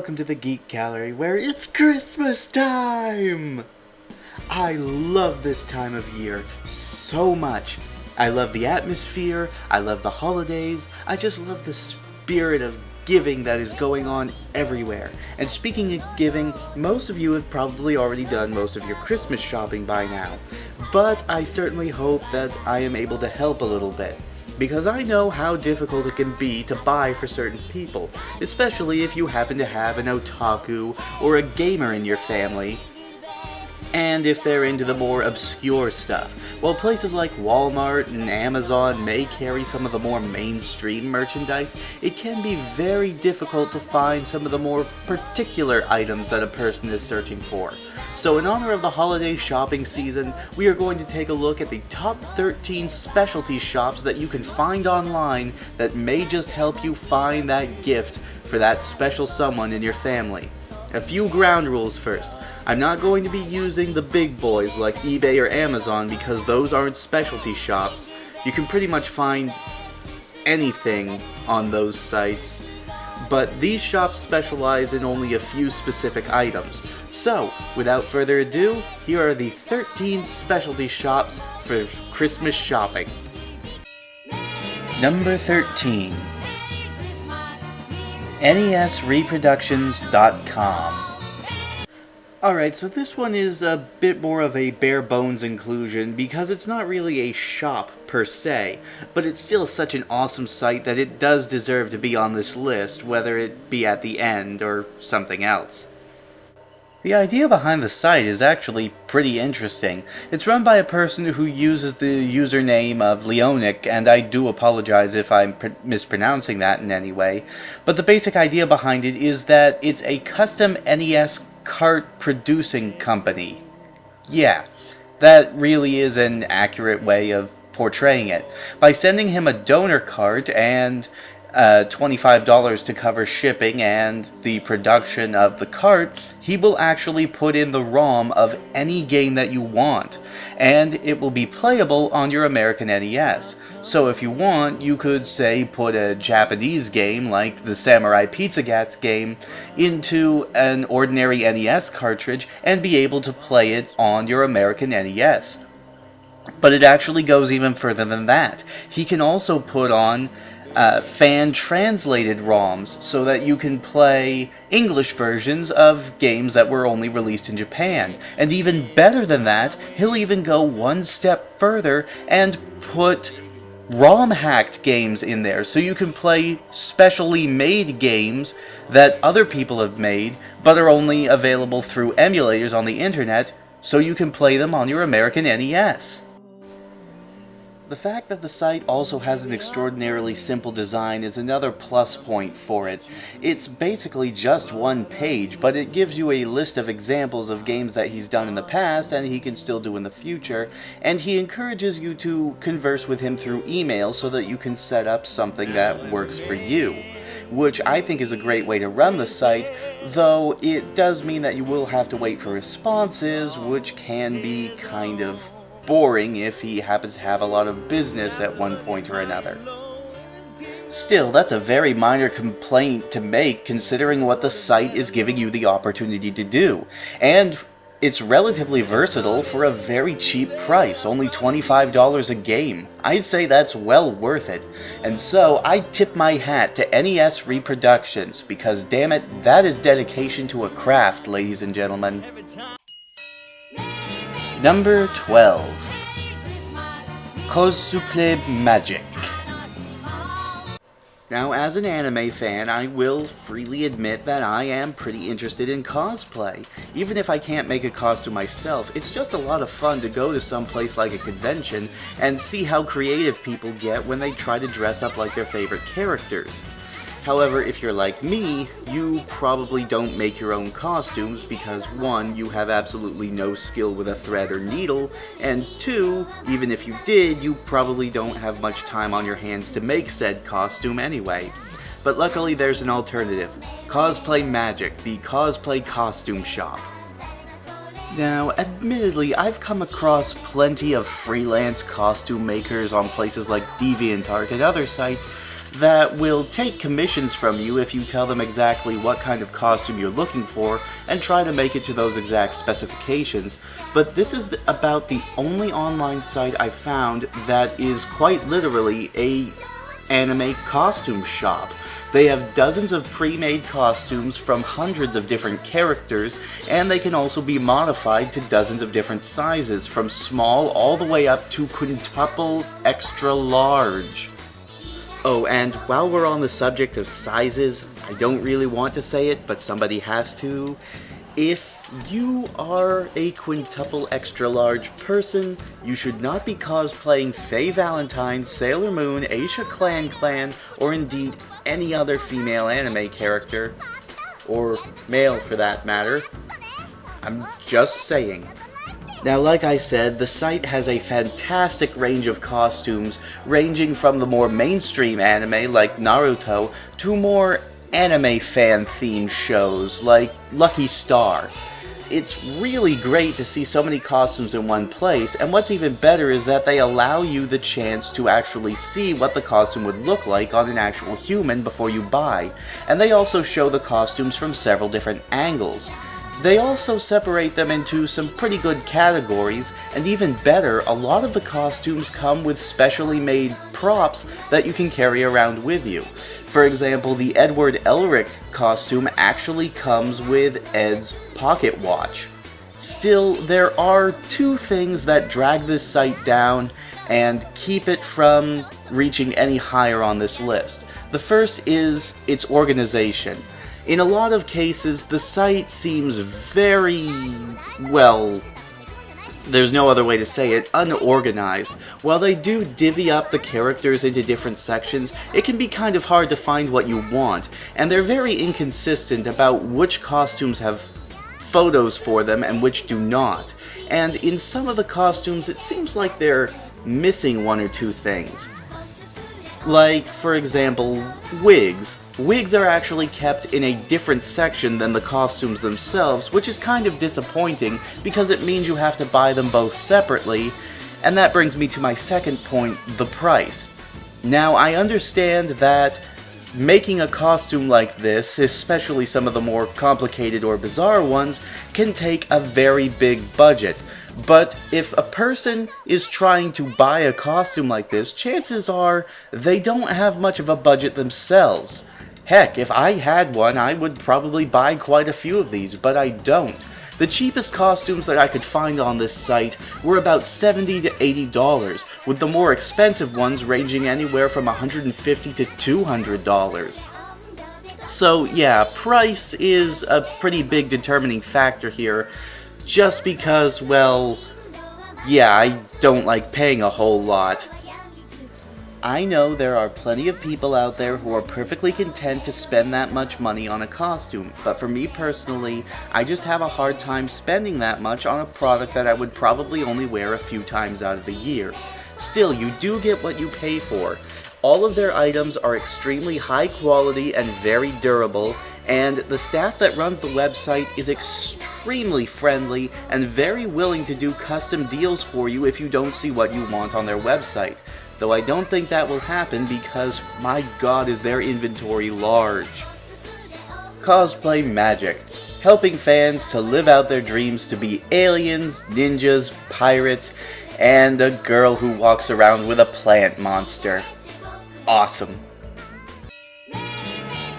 welcome to the Geek Gallery, where it's Christmas time! I love this time of year so much. I love the atmosphere, I love the holidays, I just love the spirit of giving that is going on everywhere. And speaking of giving, most of you have probably already done most of your Christmas shopping by now. But I certainly hope that I am able to help a little bit, because I know how difficult it can be to buy for certain people, especially if you happen to have an otaku or a gamer in your family, and if they're into the more obscure stuff. While places like Walmart and Amazon may carry some of the more mainstream merchandise, it can be very difficult to find some of the more particular items that a person is searching for. So in honor of the holiday shopping season, we are going to take a look at the top 13 specialty shops that you can find online that may just help you find that gift for that special someone in your family. A few ground rules first. I'm not going to be using the big boys like eBay or Amazon because those aren't specialty shops. You can pretty much find anything on those sites, but these shops specialize in only a few specific items. So, without further ado, here are the 13 specialty shops for Christmas shopping. Number 13. NESReproductions.com. Alright, so this one is a bit more of a bare bones inclusion because it's not really a shop per se, but it's still such an awesome site that it does deserve to be on this list, whether it be at the end or something else. The idea behind the site is actually pretty interesting. It's run by a person who uses the username of Leonic, and I do apologize if I'm mispronouncing that in any way, but the basic idea behind it is that it's a custom NES cart producing company. Yeah, that really is an accurate way of portraying it. By sending him a donor cart and $25 to cover shipping and the production of the cart, he will actually put in the ROM of any game that you want, and it will be playable on your American NES. So if you want, you could say put a Japanese game like the Samurai Pizza Gats game into an ordinary NES cartridge and be able to play it on your American NES. But it actually goes even further than that. He can also put on fan-translated ROMs so that you can play English versions of games that were only released in Japan. And even better than that, he'll even go one step further and put ROM-hacked games in there, so you can play specially made games that other people have made, but are only available through emulators on the internet, so you can play them on your American NES. The fact that the site also has an extraordinarily simple design is another plus point for it. It's basically just one page, but it gives you a list of examples of games that he's done in the past and he can still do in the future, and he encourages you to converse with him through email so that you can set up something that works for you, which I think is a great way to run the site, though it does mean that you will have to wait for responses, which can be kind of boring if he happens to have a lot of business at one point or another. Still, that's a very minor complaint to make considering what the site is giving you the opportunity to do, and it's relatively versatile for a very cheap price, only $25 a game. I'd say that's well worth it, and so I tip my hat to NES Reproductions, because damn it, that is dedication to a craft, ladies and gentlemen. Number 12. Cosplay Magic. Now, as an anime fan, I will freely admit that I am pretty interested in cosplay. Even if I can't make a costume myself, it's just a lot of fun to go to some place like a convention and see how creative people get when they try to dress up like their favorite characters. However, if you're like me, you probably don't make your own costumes because 1, you have absolutely no skill with a thread or needle, and 2, even if you did, you probably don't have much time on your hands to make said costume anyway. But luckily there's an alternative. Cosplay Magic, the cosplay costume shop. Now, admittedly, I've come across plenty of freelance costume makers on places like DeviantArt and other sites that will take commissions from you if you tell them exactly what kind of costume you're looking for and try to make it to those exact specifications. But this is about the only online site I found that is quite literally a anime costume shop. They have dozens of pre-made costumes from hundreds of different characters, and they can also be modified to dozens of different sizes, from small all the way up to quintuple extra large. Oh, and while we're on the subject of sizes, I don't really want to say it, but somebody has to. If you are a quintuple extra large person, you should not be cosplaying Faye Valentine, Sailor Moon, Aisha Clan, or indeed any other female anime character, or male for that matter. I'm just saying. Now, like I said, the site has a fantastic range of costumes, ranging from the more mainstream anime like Naruto to more anime fan-themed shows like Lucky Star. It's really great to see so many costumes in one place, and what's even better is that they allow you the chance to actually see what the costume would look like on an actual human before you buy, and they also show the costumes from several different angles. They also separate them into some pretty good categories, and even better, a lot of the costumes come with specially made props that you can carry around with you. For example, the Edward Elric costume actually comes with Ed's pocket watch. Still, there are two things that drag this site down and keep it from reaching any higher on this list. The first is its organization. In a lot of cases, the site seems very, well, there's no other way to say it, unorganized. While they do divvy up the characters into different sections, it can be kind of hard to find what you want, and they're very inconsistent about which costumes have photos for them and which do not. And in some of the costumes, it seems like they're missing one or two things. Like, for example, wigs. Wigs are actually kept in a different section than the costumes themselves, which is kind of disappointing because it means you have to buy them both separately, and that brings me to my second point, the price. Now, I understand that making a costume like this, especially some of the more complicated or bizarre ones, can take a very big budget. But if a person is trying to buy a costume like this, chances are they don't have much of a budget themselves. Heck, if I had one, I would probably buy quite a few of these, but I don't. The cheapest costumes that I could find on this site were about $70 to $80, with the more expensive ones ranging anywhere from $150 to $200. So yeah, price is a pretty big determining factor here, just because, well, yeah, I don't like paying a whole lot. I know there are plenty of people out there who are perfectly content to spend that much money on a costume, but for me personally, I just have a hard time spending that much on a product that I would probably only wear a few times out of the year. Still, you do get what you pay for. All of their items are extremely high quality and very durable, and the staff that runs the website is extremely friendly and very willing to do custom deals for you if you don't see what you want on their website. Though I don't think that will happen because, my god, is their inventory large. Cosplay Magic. Helping fans to live out their dreams to be aliens, ninjas, pirates, and a girl who walks around with a plant monster. Awesome.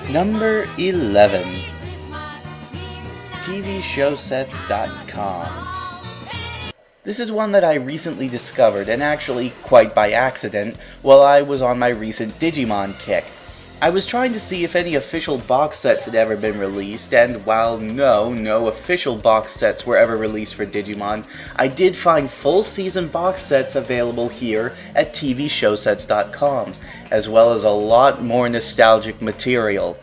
Number 11. TVShowsets.com. This is one that I recently discovered, and actually quite by accident, while I was on my recent Digimon kick. I was trying to see if any official box sets had ever been released, and while no official box sets were ever released for Digimon, I did find full season box sets available here at TVShowsets.com, as well as a lot more nostalgic material.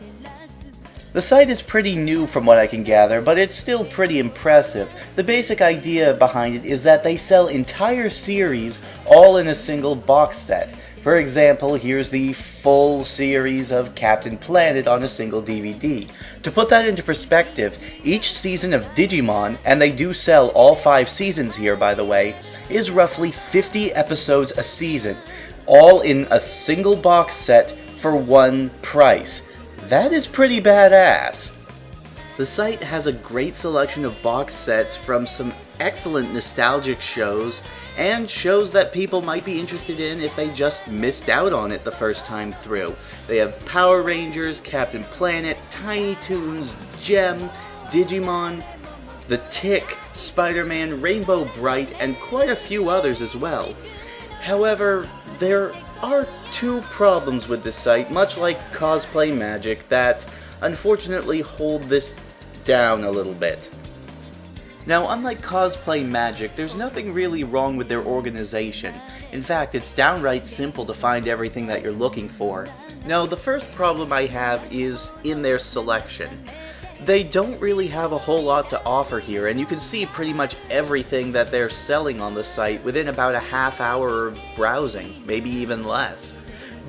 The site is pretty new from what I can gather, but it's still pretty impressive. The basic idea behind it is that they sell entire series all in a single box set. For example, here's the full series of Captain Planet on a single DVD. To put that into perspective, each season of Digimon, and they do sell all 5 seasons here by the way, is roughly 50 episodes a season, all in a single box set for one price. That is pretty badass. The site has a great selection of box sets from some excellent nostalgic shows, and shows that people might be interested in if they just missed out on it the first time through. They have Power Rangers, Captain Planet, Tiny Toons, Gem, Digimon, The Tick, Spider-Man, Rainbow Bright, and quite a few others as well. However, there are two problems with this site, much like Cosplay Magic, that unfortunately hold this down a little bit. Now, unlike Cosplay Magic, there's nothing really wrong with their organization. In fact, it's downright simple to find everything that you're looking for. Now, the first problem I have is in their selection. They don't really have a whole lot to offer here, and you can see pretty much everything that they're selling on the site within about a half hour of browsing, maybe even less.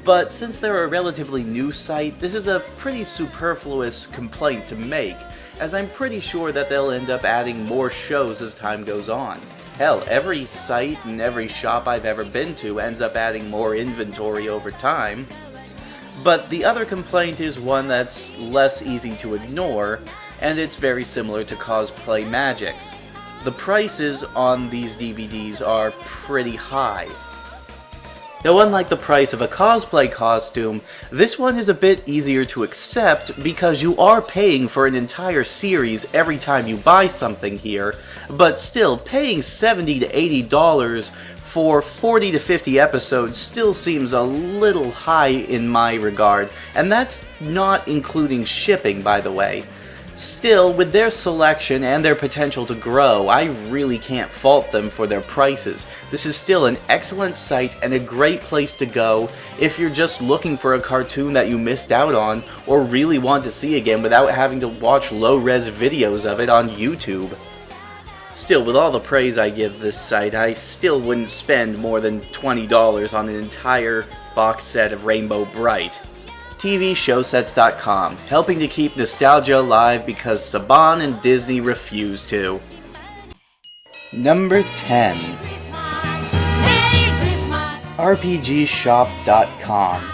But since they're a relatively new site, this is a pretty superfluous complaint to make, as I'm pretty sure that they'll end up adding more shows as time goes on. Hell, every site and every shop I've ever been to ends up adding more inventory over time. But the other complaint is one that's less easy to ignore, and it's very similar to Cosplay Magic's. The prices on these DVDs are pretty high. Now, unlike the price of a cosplay costume, this one is a bit easier to accept because you are paying for an entire series every time you buy something here, but still, paying $70 to $80 for 40 to 50 episodes still seems a little high in my regard, and that's not including shipping, by the way. Still, with their selection and their potential to grow, I really can't fault them for their prices. This is still an excellent site and a great place to go if you're just looking for a cartoon that you missed out on or really want to see again without having to watch low-res videos of it on YouTube. Still, with all the praise I give this site, I still wouldn't spend more than $20 on an entire box set of Rainbow Bright. TVShowsets.com, helping to keep nostalgia alive because Saban and Disney refuse to. Number 10. RPGshop.com.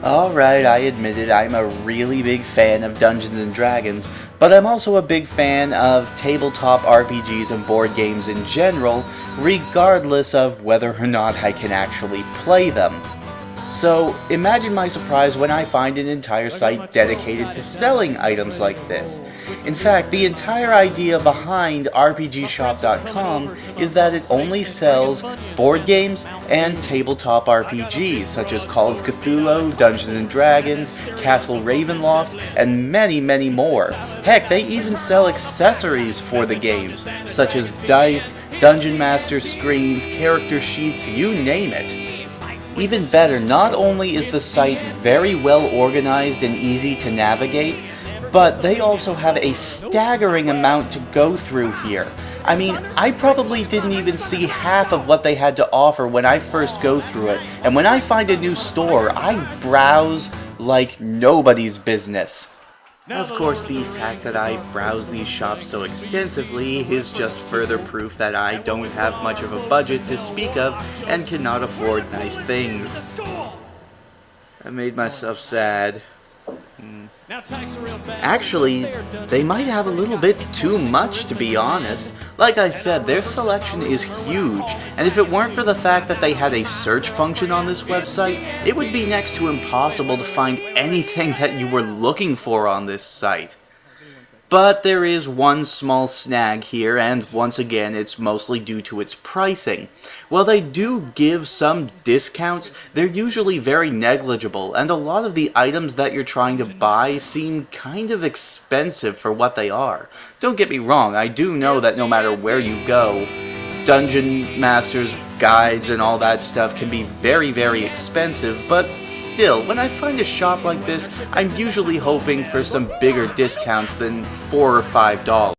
Alright, I admit it, I'm a really big fan of Dungeons & Dragons, but I'm also a big fan of tabletop RPGs and board games in general, regardless of whether or not I can actually play them. So, imagine my surprise when I find an entire site dedicated to selling items like this. In fact, the entire idea behind RPGshop.com is that it only sells board games and tabletop RPGs, such as Call of Cthulhu, Dungeons & Dragons, Castle Ravenloft, and many, many more. Heck, they even sell accessories for the games, such as dice, Dungeon Master screens, character sheets, you name it. Even better, not only is the site very well organized and easy to navigate, but they also have a staggering amount to go through here. I mean, I probably didn't even see half of what they had to offer when I first go through it, and when I find a new store, I browse like nobody's business. Of course, the fact that I browse these shops so extensively is just further proof that I don't have much of a budget to speak of and cannot afford nice things. I made myself sad. Actually, they might have a little bit too much, to be honest. Like I said, their selection is huge, and if it weren't for the fact that they had a search function on this website, it would be next to impossible to find anything that you were looking for on this site. But there is one small snag here, and once again, it's mostly due to its pricing. While they do give some discounts, they're usually very negligible, and a lot of the items that you're trying to buy seem kind of expensive for what they are. Don't get me wrong, I do know that no matter where you go, Dungeon Masters guides and all that stuff can be very, very expensive, but still, when I find a shop like this, I'm usually hoping for some bigger discounts than $4 or $5.